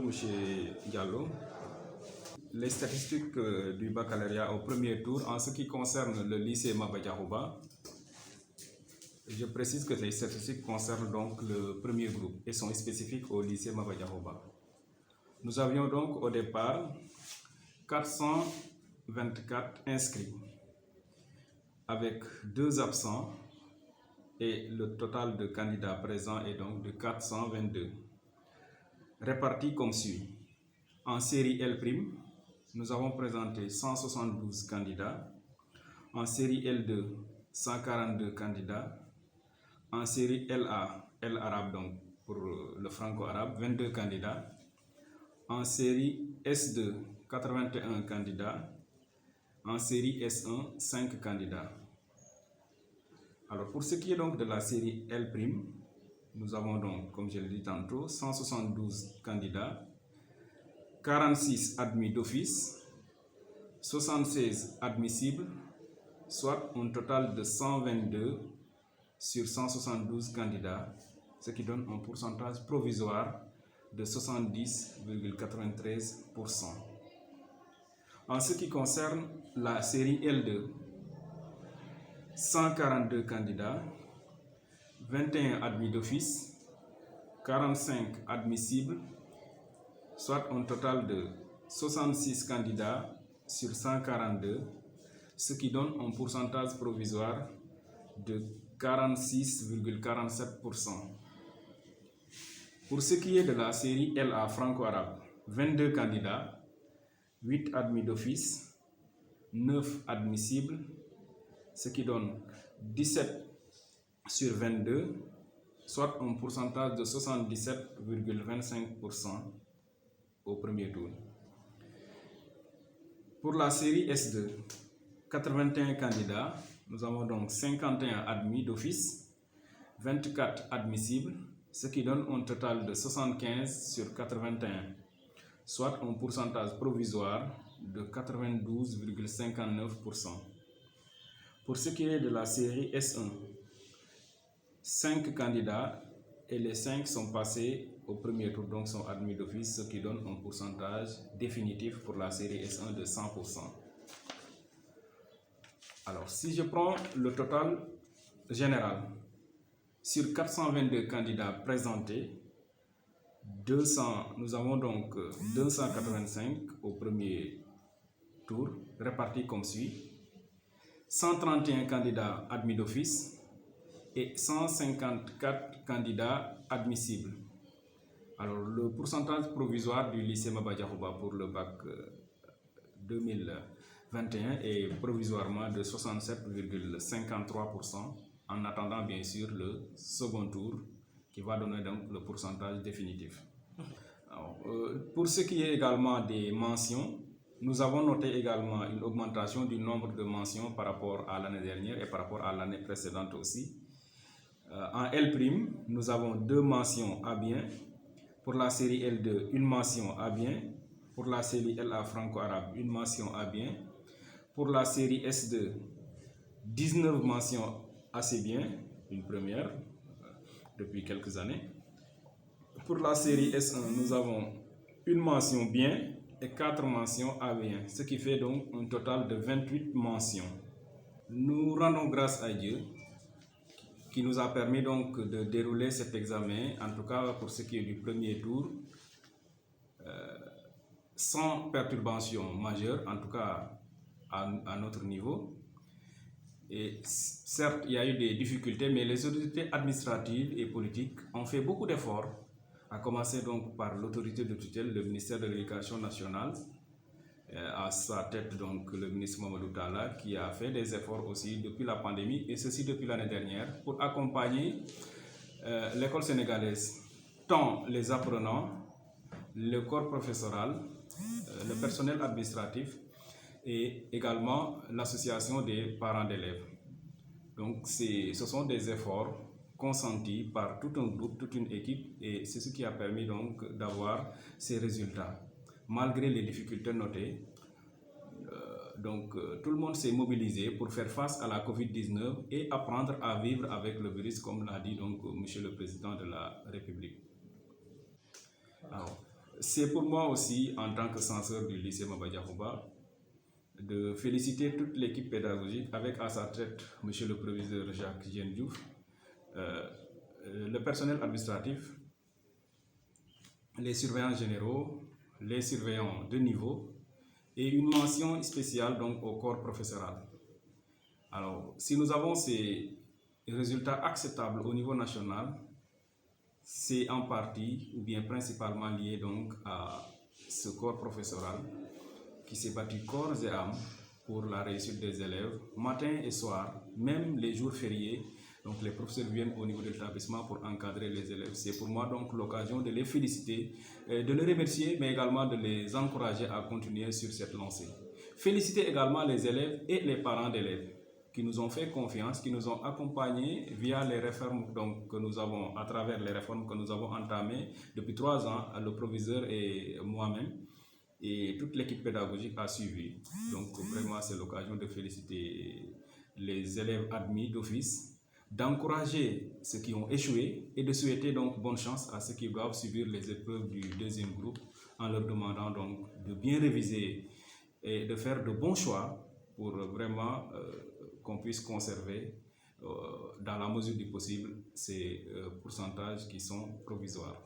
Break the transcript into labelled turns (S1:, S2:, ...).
S1: M. Diallo. Les statistiques du baccalauréat au premier tour en ce qui concerne le lycée Maba Diakhouba, je précise que les statistiques concernent donc le premier groupe et sont spécifiques au lycée Maba Diakhouba. Nous avions donc au départ 424 inscrits avec 2 absents et le total de candidats présents est donc de 422, répartis comme suit. En série L', nous avons présenté 172 candidats, en série L2, 142 candidats, en série LA, L arabe donc pour le franco-arabe, 22 candidats, en série S2, 81 candidats, en série S1, 5 candidats. Alors pour ce qui est donc de la série L', nous avons donc, comme je l'ai dit tantôt, 172 candidats, 46 admis d'office, 76 admissibles, soit un total de 122 sur 172 candidats, ce qui donne un pourcentage provisoire de 70,93%. En ce qui concerne la série L2, 142 candidats, 21 admis d'office, 45 admissibles, soit un total de 66 candidats sur 142, ce qui donne un pourcentage provisoire de 46,47%. Pour ce qui est de la série LA franco-arabe, 22 candidats, 8 admis d'office, 9 admissibles, ce qui donne 17 sur 22, soit un pourcentage de 77,25% au premier tour. Pour la série S2, 81 candidats, nous avons donc 51 admis d'office, 24 admissibles, ce qui donne un total de 75 sur 81, soit un pourcentage provisoire de 92,59%. Pour ce qui est de la série S1, 5 candidats et les 5 sont passés au premier tour, donc sont admis d'office, ce qui donne un pourcentage définitif pour la série S1 de 100%. Alors, si je prends le total général, sur 422 candidats présentés, nous avons donc 285 au premier tour, répartis comme suit. 131 candidats admis d'office et 154 candidats admissibles. Alors, le pourcentage provisoire du lycée Maba Diakhouba pour le bac 2021 est provisoirement de 67,53%, en attendant bien sûr le second tour qui va donner donc le pourcentage définitif. Alors, pour ce qui est également des mentions, nous avons noté également une augmentation du nombre de mentions par rapport à l'année dernière et par rapport à l'année précédente aussi. En L', nous avons 2 mentions à bien. Pour la série L2, une mention à bien. Pour la série LA franco-arabe, une mention à bien. Pour la série S2, 19 mentions assez bien, une première depuis quelques années. Pour la série S1, nous avons une mention bien et 4 mentions à bien, ce qui fait donc un total de 28 mentions. Nous rendons grâce à Dieu qui nous a permis donc de dérouler cet examen, en tout cas pour ce qui est du premier tour, sans perturbation majeure, en tout cas à notre niveau. Et certes, il y a eu des difficultés, mais les autorités administratives et politiques ont fait beaucoup d'efforts, à commencer donc par l'autorité de tutelle, le ministère de l'Éducation nationale, à sa tête donc le ministre Mamadou Talla, qui a fait des efforts aussi depuis la pandémie, et ceci depuis l'année dernière, pour accompagner l'école sénégalaise, tant les apprenants, le corps professoral, le personnel administratif, et également l'association des parents d'élèves. Donc ce sont des efforts consentis par tout un groupe, toute une équipe, et c'est ce qui a permis donc d'avoir ces résultats. Malgré les difficultés notées, tout le monde s'est mobilisé pour faire face à la Covid-19 et apprendre à vivre avec le virus, comme l'a dit donc Monsieur le Président de la République. Alors, C'est pour moi aussi, en tant que censeur du lycée Maba Diakhou, de féliciter toute l'équipe pédagogique avec à sa tête M. le proviseur Jacques Diouf, le personnel administratif, les surveillants généraux, les surveillants de niveau et une mention spéciale donc au corps professoral. Alors, si nous avons ces résultats acceptables au niveau national, c'est en partie ou bien principalement lié donc à ce corps professoral qui s'est battu corps et âme pour la réussite des élèves, matin et soir, même les jours fériés. Donc les professeurs viennent au niveau de l'établissement pour encadrer les élèves. C'est pour moi donc l'occasion de les féliciter, de les remercier, mais également de les encourager à continuer sur cette lancée. Féliciter également les élèves et les parents d'élèves qui nous ont fait confiance, qui nous ont accompagnés via les réformes donc, que nous avons, à travers les réformes que nous avons entamées depuis 3 ans, le proviseur et moi-même. Et toute l'équipe pédagogique a suivi. Donc vraiment, c'est l'occasion de féliciter les élèves admis d'office, d'encourager ceux qui ont échoué et de souhaiter donc bonne chance à ceux qui doivent subir les épreuves du deuxième groupe en leur demandant donc de bien réviser et de faire de bons choix pour vraiment qu'on puisse conserver dans la mesure du possible ces pourcentages qui sont provisoires.